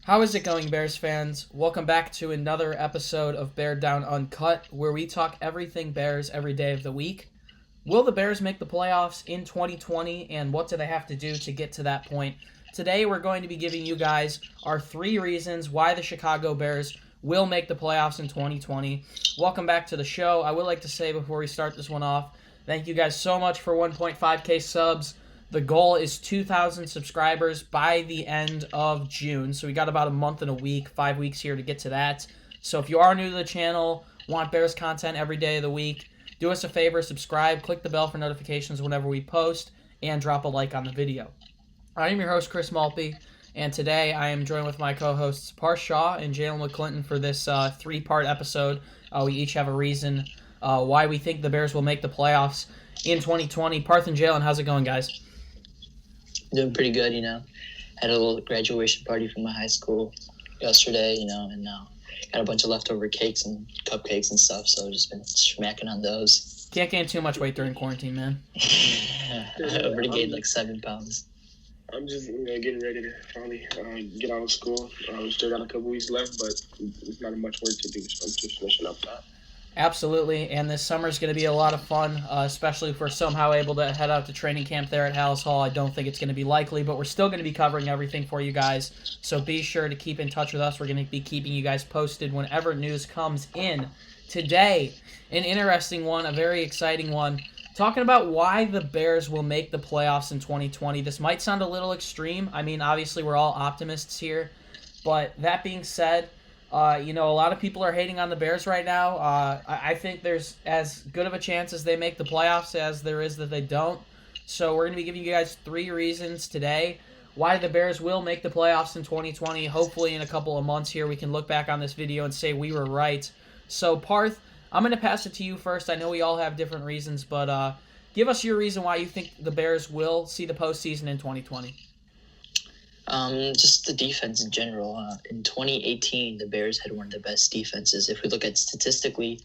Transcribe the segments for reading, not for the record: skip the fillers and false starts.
How is it going, Bears fans? Welcome back to another episode of Beared Down Uncut, where we talk everything Bears every day of the week. Will the Bears make the playoffs in 2020, and what do they have to do to get to that point? Today, we're going to be giving you guys our 3 reasons why the Chicago Bears will make the playoffs in 2020. Welcome back to the show. I would like to say before we start this one off, thank you guys so much for 1.5K subs. The goal is 2,000 subscribers by the end of June. So we got about a month and a week, 5 weeks here to get to that. So if you are new to the channel, want Bears content every day of the week, do us a favor, subscribe, click the bell for notifications whenever we post, and drop a like on the video. I am your host, Chris Malpe, and today I am joined with my co-hosts Parth and Jaylen McClinton for this 3-part episode. We each have a reason why we think the Bears will make the playoffs in 2020. Parth and Jaylen, how's it going, guys? Doing pretty good, Had a little graduation party from my high school yesterday, and got a bunch of leftover cakes and cupcakes and stuff, so just been smacking on those. Can't gain too much weight during quarantine, man. I already gained like 7 pounds. I'm just getting ready to finally get out of school. We still got a couple weeks left, but it's not much work to do, so I'm just finishing up that. Absolutely, and this summer is going to be a lot of fun, especially if we're somehow able to head out to training camp there at Hallis Hall. I don't think it's going to be likely, but we're still going to be covering everything for you guys, so be sure to keep in touch with us. We're going to be keeping you guys posted whenever news comes in. Today, an interesting one, a very exciting one, talking about why the Bears will make the playoffs in 2020. This might sound a little extreme. I mean, obviously we're all optimists here, but that being said, a lot of people are hating on the Bears right now. I think there's as good of a chance as they make the playoffs as there is that they don't. So we're going to be giving you guys 3 reasons today why the Bears will make the playoffs in 2020. Hopefully in a couple of months here we can look back on this video and say we were right. So Parth, I'm going to pass it to you first. I know we all have different reasons, but give us your reason why you think the Bears will see the postseason in 2020. Just the defense in general. In 2018, the Bears had one of the best defenses. If we look at statistically,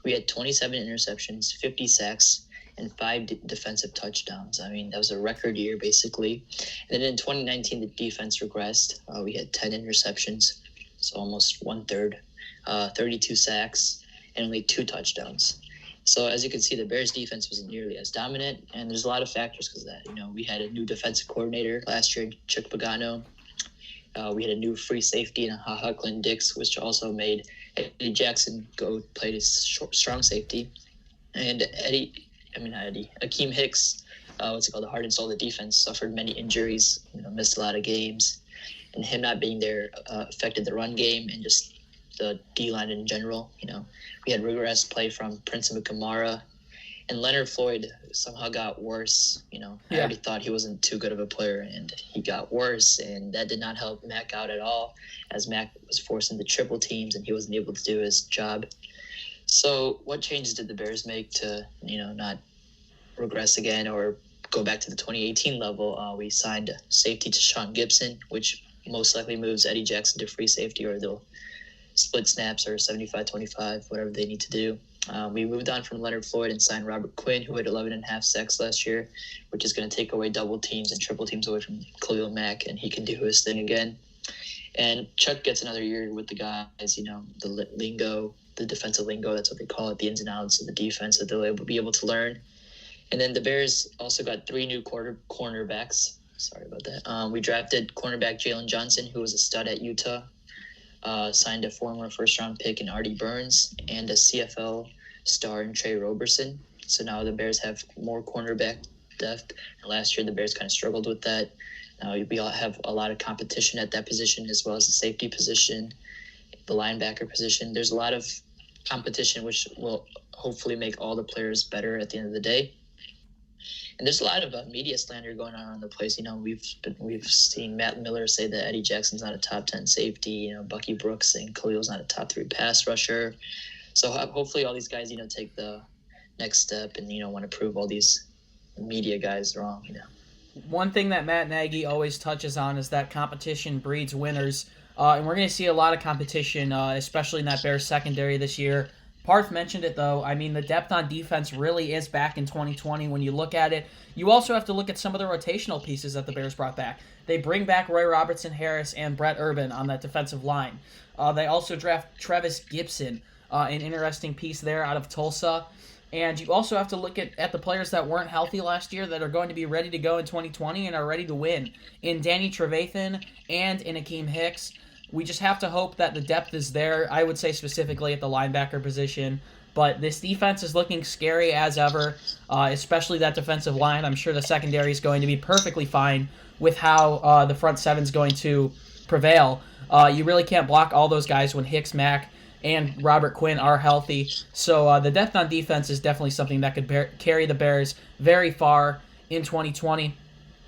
we had 27 interceptions, 50 sacks, and 5 defensive touchdowns. I mean, that was a record year, basically. And then in 2019, the defense regressed. We had 10 interceptions, so almost 1/3, 32 sacks, and only 2 touchdowns. So as you can see, the Bears defense wasn't nearly as dominant, and there's a lot of factors because of that. We had a new defensive coordinator last year, Chuck Pagano. We had a new free safety in Glenn Dix, which also made Eddie Jackson go play his strong safety. And Akeem Hicks, the heart and soul of the defense, suffered many injuries, missed a lot of games. And him not being there affected the run game and just the D-line in general. We had rigorous play from Prince Amukamara, and Leonard Floyd somehow got worse. I already thought he wasn't too good of a player, and he got worse, and that did not help Mac out at all, as Mac was forced into triple teams, and he wasn't able to do his job. So what changes did the Bears make to, not regress again or go back to the 2018 level? We signed safety to Sean Gibson, which most likely moves Eddie Jackson to free safety, or they'll split snaps or 75-25, whatever they need to do. We moved on from Leonard Floyd and signed Robert Quinn, who had 11.5 sacks last year, which is going to take away double teams and triple teams away from Khalil Mack, and he can do his thing again. And Chuck gets another year with the guys, the lingo, the defensive lingo, that's what they call it, the ins and outs of the defense that they'll be able to learn. And then the Bears also got 3 new cornerbacks. Sorry about that. We drafted cornerback Jaylen Johnson, who was a stud at Utah. Signed a former first-round pick in Artie Burns and a CFL star in Trey Roberson. So now the Bears have more cornerback depth. And last year the Bears kind of struggled with that. Now we all have a lot of competition at that position, as well as the safety position, the linebacker position. There's a lot of competition, which will hopefully make all the players better at the end of the day. And there's a lot of media slander going on around the place. We've seen Matt Miller say that Eddie Jackson's not a top 10 safety. Bucky Brooks saying Khalil's not a top 3 pass rusher. So hopefully all these guys, take the next step and want to prove all these media guys wrong. One thing that Matt Nagy always touches on is that competition breeds winners, and we're going to see a lot of competition, especially in that Bears secondary this year. Parth mentioned it, though. I mean, the depth on defense really is back in 2020 when you look at it. You also have to look at some of the rotational pieces that the Bears brought back. They bring back Roy Robertson Harris and Brett Urban on that defensive line. They also draft Trevis Gibson, an interesting piece there out of Tulsa. And you also have to look at the players that weren't healthy last year that are going to be ready to go in 2020 and are ready to win. In Danny Trevathan and in Akeem Hicks. We just have to hope that the depth is there, I would say specifically at the linebacker position. But this defense is looking scary as ever, especially that defensive line. I'm sure the secondary is going to be perfectly fine with how the front seven is going to prevail. You really can't block all those guys when Hicks, Mack, and Robert Quinn are healthy. So the depth on defense is definitely something that could carry the Bears very far in 2020.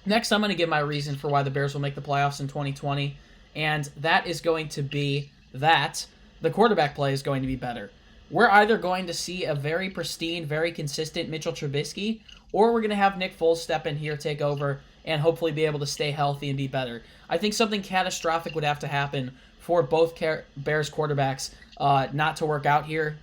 Next, I'm going to give my reason for why the Bears will make the playoffs in 2020. And that is going to be that the quarterback play is going to be better. We're either going to see a very pristine, very consistent Mitchell Trubisky, or we're going to have Nick Foles step in here, take over, and hopefully be able to stay healthy and be better. I think something catastrophic would have to happen for both Bears quarterbacks not to work out here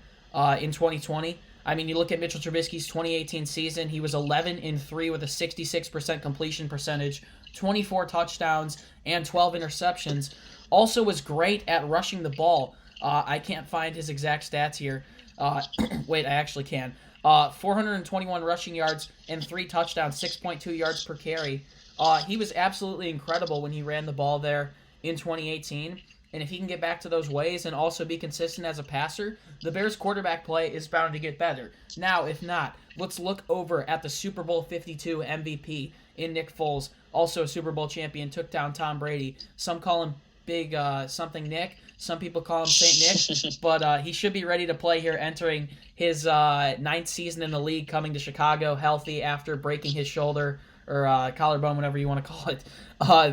in 2020. I mean, you look at Mitchell Trubisky's 2018 season, he was 11-3 with a 66% completion percentage, 24 touchdowns, and 12 interceptions. Also was great at rushing the ball. I can't find his exact stats here. Wait, I actually can. 421 rushing yards and 3 touchdowns, 6.2 yards per carry. He was absolutely incredible when he ran the ball there in 2018. And if he can get back to those ways and also be consistent as a passer, the Bears' quarterback play is bound to get better. Now, if not, let's look over at the Super Bowl 52 MVP in Nick Foles, also a Super Bowl champion, took down Tom Brady. Some call him Big something Nick. Some people call him Saint Nick. But he should be ready to play here, entering his 9th season in the league, coming to Chicago healthy after breaking his shoulder or collarbone, whatever you want to call it,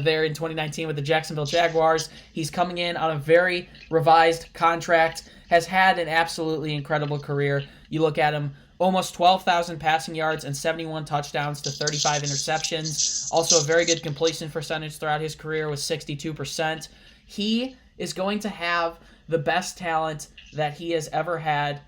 there in 2019 with the Jacksonville Jaguars. He's coming in on a very revised contract, has had an absolutely incredible career. You look at him, almost 12,000 passing yards and 71 touchdowns to 35 interceptions. Also a very good completion percentage throughout his career with 62%. He is going to have the best talent that he has ever had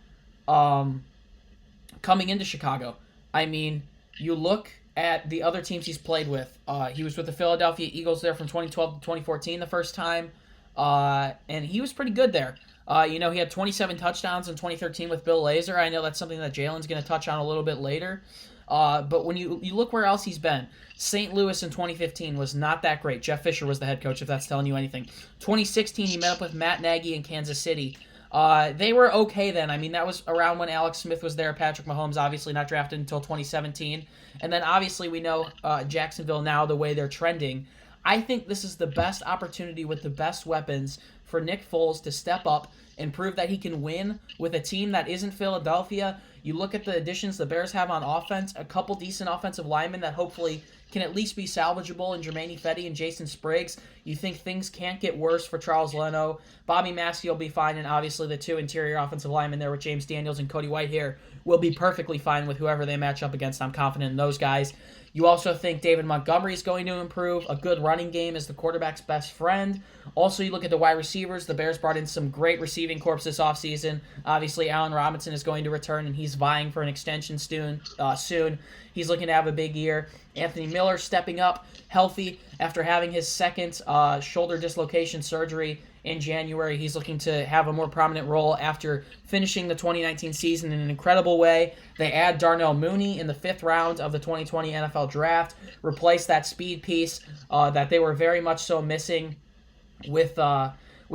coming into Chicago. I mean, you look at the other teams he's played with. He was with the Philadelphia Eagles there from 2012 to 2014 the first time, and he was pretty good there. He had 27 touchdowns in 2013 with Bill Lazor. I know that's something that Jaylen's going to touch on a little bit later. But when you look where else he's been, St. Louis in 2015 was not that great. Jeff Fisher was the head coach, if that's telling you anything. 2016, he met up with Matt Nagy in Kansas City. They were okay then. I mean, that was around when Alex Smith was there. Patrick Mahomes obviously not drafted until 2017. And then obviously we know Jacksonville now, the way they're trending. I think this is the best opportunity with the best weapons for Nick Foles to step up and prove that he can win with a team that isn't Philadelphia. You look at the additions the Bears have on offense, a couple decent offensive linemen that hopefully can at least be salvageable in Jermaine Fetty and Jason Spriggs. You think things can't get worse for Charles Leno. Bobby Massey will be fine, and obviously the 2 interior offensive linemen there with James Daniels and Cody Whitehair will be perfectly fine with whoever they match up against. I'm confident in those guys. You also think David Montgomery is going to improve. A good running game is the quarterback's best friend. Also, you look at the wide receivers. The Bears brought in some great receiving corps this offseason. Obviously, Allen Robinson is going to return, and he's vying for an extension soon. He's looking to have a big year. Anthony Miller stepping up, healthy, after having his second shoulder dislocation surgery in January. He's looking to have a more prominent role after finishing the 2019 season in an incredible way. They add Darnell Mooney in the 5th round of the 2020 NFL Draft, replace that speed piece that they were very much so missing with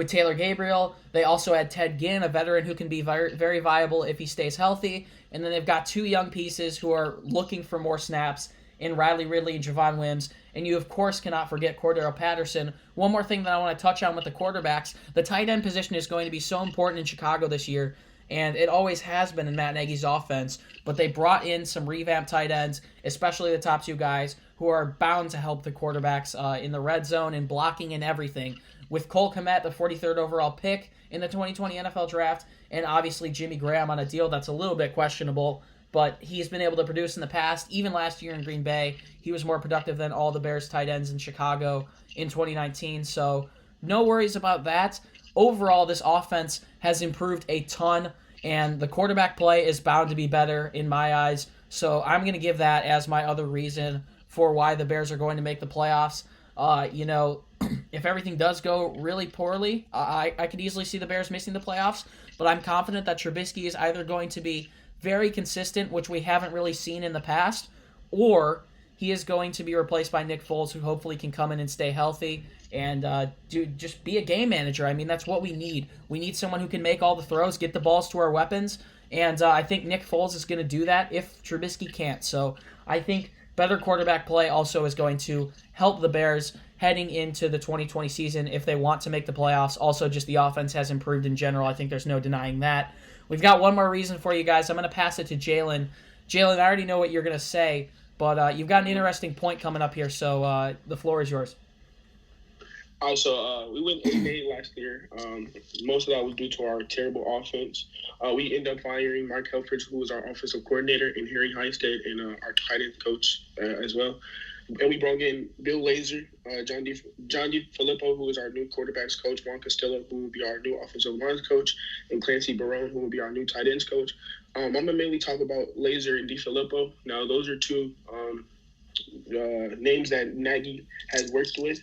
Taylor Gabriel. They also add Ted Ginn, a veteran who can be very, very viable if he stays healthy. And then they've got 2 young pieces who are looking for more snaps in Riley Ridley and Javon Wims. And you, of course, cannot forget Cordero Patterson. One more thing that I want to touch on with the quarterbacks. The tight end position is going to be so important in Chicago this year, and it always has been in Matt Nagy's offense. But they brought in some revamped tight ends, especially the top 2 guys, who are bound to help the quarterbacks in the red zone and blocking and everything. With Cole Kmet, the 43rd overall pick in the 2020 NFL Draft, and obviously Jimmy Graham on a deal that's a little bit questionable, but he's been able to produce in the past. Even last year in Green Bay, he was more productive than all the Bears tight ends in Chicago in 2019, so no worries about that. Overall, this offense has improved a ton. and the quarterback play is bound to be better in my eyes. So I'm going to give that as my other reason for why the Bears are going to make the playoffs. If everything does go really poorly, I could easily see the Bears missing the playoffs, but I'm confident that Trubisky is either going to be very consistent, which we haven't really seen in the past, or he is going to be replaced by Nick Foles, who hopefully can come in and stay healthy and just be a game manager. I mean, that's what we need. We need someone who can make all the throws, get the balls to our weapons, and I think Nick Foles is going to do that if Trubisky can't. So I think better quarterback play also is going to help the Bears heading into the 2020 season if they want to make the playoffs. Also, just the offense has improved in general. I think there's no denying that. We've got one more reason for you guys. I'm going to pass it to Jaylen. Jaylen, I already know what you're going to say, but you've got an interesting point coming up here, so the floor is yours. Also, we went 8-8 last year. Most of that was due to our terrible offense. We ended up firing Mark Helfrich, who was our offensive coordinator, and Harry Heinstead, and our tight end coach as well. And we brought in Bill Lazor, John DeFilippo, who is our new quarterbacks coach, Juan Castillo, who will be our new offensive lines coach, and Clancy Barone, who will be our new tight ends coach. I'm going to mainly talk about Lazor and DeFilippo. Now, those are two names that Nagy has worked with.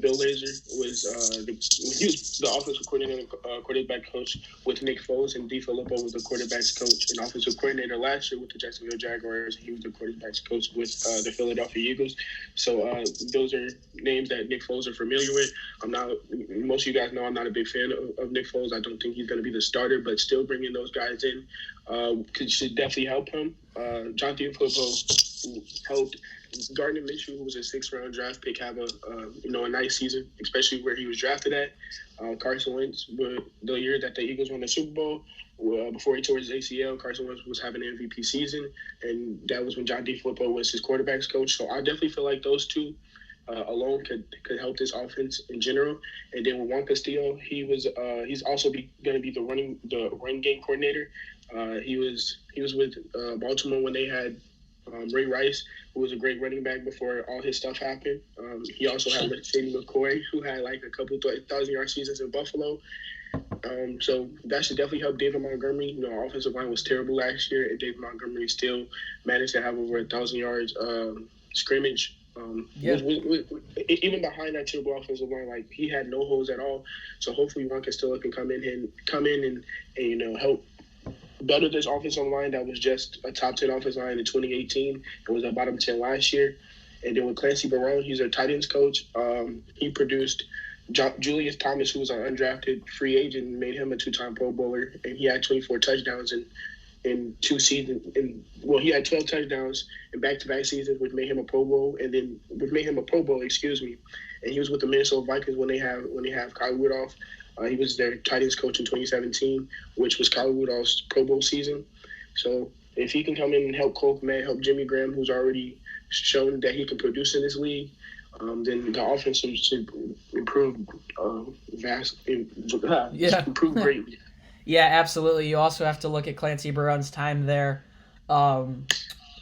Bill Lazor was the offensive coordinator, quarterback coach with Nick Foles, and DeFilippo was the quarterbacks coach and offensive coordinator last year with the Jacksonville Jaguars. He was the quarterbacks coach with the Philadelphia Eagles. So those are names that Nick Foles are familiar with. Most of you guys know I'm not a big fan of Nick Foles. I don't think he's going to be the starter, but still bringing those guys in should definitely help him. John DeFilippo helped Gardner Minshew, who was a 6th-round draft pick, have a nice season, especially where he was drafted at. Carson Wentz, the year that the Eagles won the Super Bowl, before he tore his ACL, Carson Wentz was having an MVP season, and that was when John DeFilippo was his quarterbacks coach. So I definitely feel like those two alone could help this offense in general. And then with Juan Castillo, he's also going to be the run game coordinator. He was with Baltimore when they had Ray Rice, who was a great running back before all his stuff happened. He also had Shady McCoy, who had like a couple 1,000-yard seasons in Buffalo. So that should definitely help David Montgomery. Our offensive line was terrible last year, and David Montgomery still managed to have over 1,000 yards scrimmage. Even behind that terrible offensive line, like he had no holes at all. So hopefully Juan Castillo can come in and help better this offensive line that was just a top 10 offensive line in 2018 and was a bottom 10 last year. And then with Clancy Barone, he's our tight ends coach. He produced Julius Thomas, who was an undrafted free agent, and made him a 2-time Pro Bowler. And he had 24 touchdowns in 2 seasons. He had 12 touchdowns in back-to-back seasons, which made him a Pro Bowl. And then And he was with the Minnesota Vikings when they have Kyle Rudolph. He was their tight ends coach in 2017, which was Kyle Rudolph's Pro Bowl season. So if he can come in and help Cole Kmet, help Jimmy Graham, who's already shown that he can produce in this league, then the offense should improve improve greatly. Yeah, absolutely. You also have to look at Clancy Barone's time there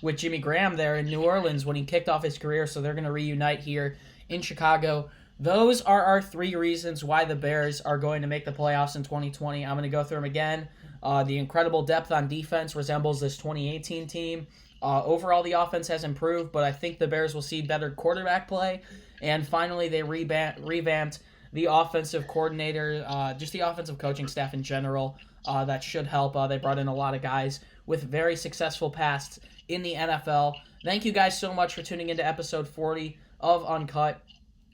with Jimmy Graham there in New Orleans when he kicked off his career, so they're going to reunite here in Chicago. Those are our 3 reasons why the Bears are going to make the playoffs in 2020. I'm going to go through them again. The incredible depth on defense resembles this 2018 team. Overall, the offense has improved, but I think the Bears will see better quarterback play. And finally, they revamped the offensive coordinator, just the offensive coaching staff in general. That should help. They brought in a lot of guys with very successful pasts in the NFL. Thank you guys so much for tuning into episode 40 of Uncut.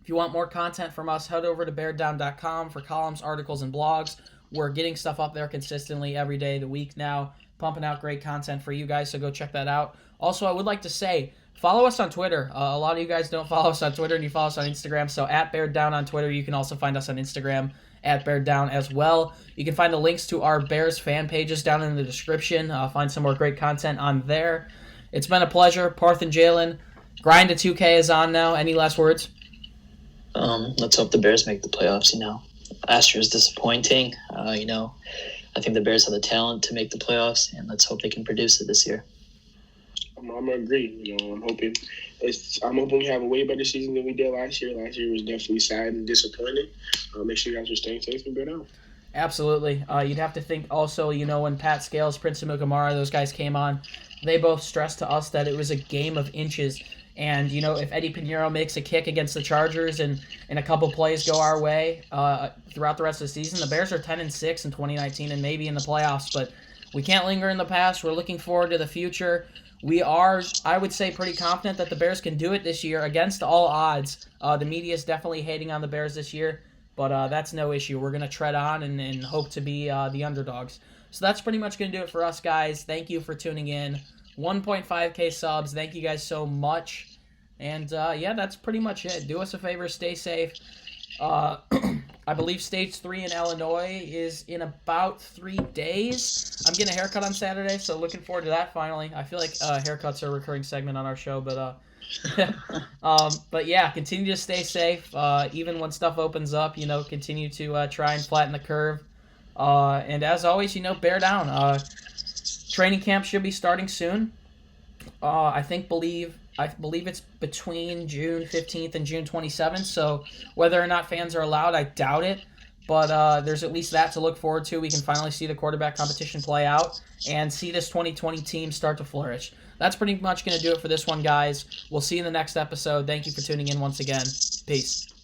If you want more content from us, head over to beareddown.com for columns, articles, and blogs. We're getting stuff up there consistently every day of the week now, pumping out great content for you guys, so go check that out. Also, I would like to say, follow us on Twitter. A lot of you guys don't follow us on Twitter, and you follow us on Instagram, so at Beared Down on Twitter. You can also find us on Instagram at Beared Down as well. You can find the links to our Bears fan pages down in the description. Find some more great content on there. It's been a pleasure. Parth and Jaylen, Grind to 2K is on now. Any last words? Let's hope the Bears make the playoffs. Last year was disappointing. I think the Bears have the talent to make the playoffs, and let's hope they can produce it this year. I'm gonna agree. I'm hoping we have a way better season than we did last year. Last year was definitely sad and disappointing. Make sure you guys are staying safe and bear down. Absolutely. You'd have to think also, when Pat Scales, Prince Amukamara, those guys came on, they both stressed to us that it was a game of inches. And, if Eddie Pinheiro makes a kick against the Chargers and a couple plays go our way throughout the rest of the season, the Bears are 10-6 in 2019 and maybe in the playoffs. But we can't linger in the past. We're looking forward to the future. We are, I would say, pretty confident that the Bears can do it this year against all odds. The media is definitely hating on the Bears this year, but that's no issue. We're going to tread on and hope to be the underdogs. So that's pretty much going to do it for us, guys. Thank you for tuning in. 1.5K subs. Thank you guys so much. And, that's pretty much it. Do us a favor. Stay safe. I believe Stage 3 in Illinois is in about 3 days. I'm getting a haircut on Saturday, so looking forward to that finally. I feel like haircuts are a recurring segment on our show, but but yeah, continue to stay safe. Even when stuff opens up, continue to try and flatten the curve. And as always, bear down. Training camp should be starting soon. I believe it's between June 15th and June 27th, so whether or not fans are allowed, I doubt it, but there's at least that to look forward to. We can finally see the quarterback competition play out and see this 2020 team start to flourish. That's pretty much going to do it for this one, guys. We'll see you in the next episode. Thank you for tuning in once again. Peace.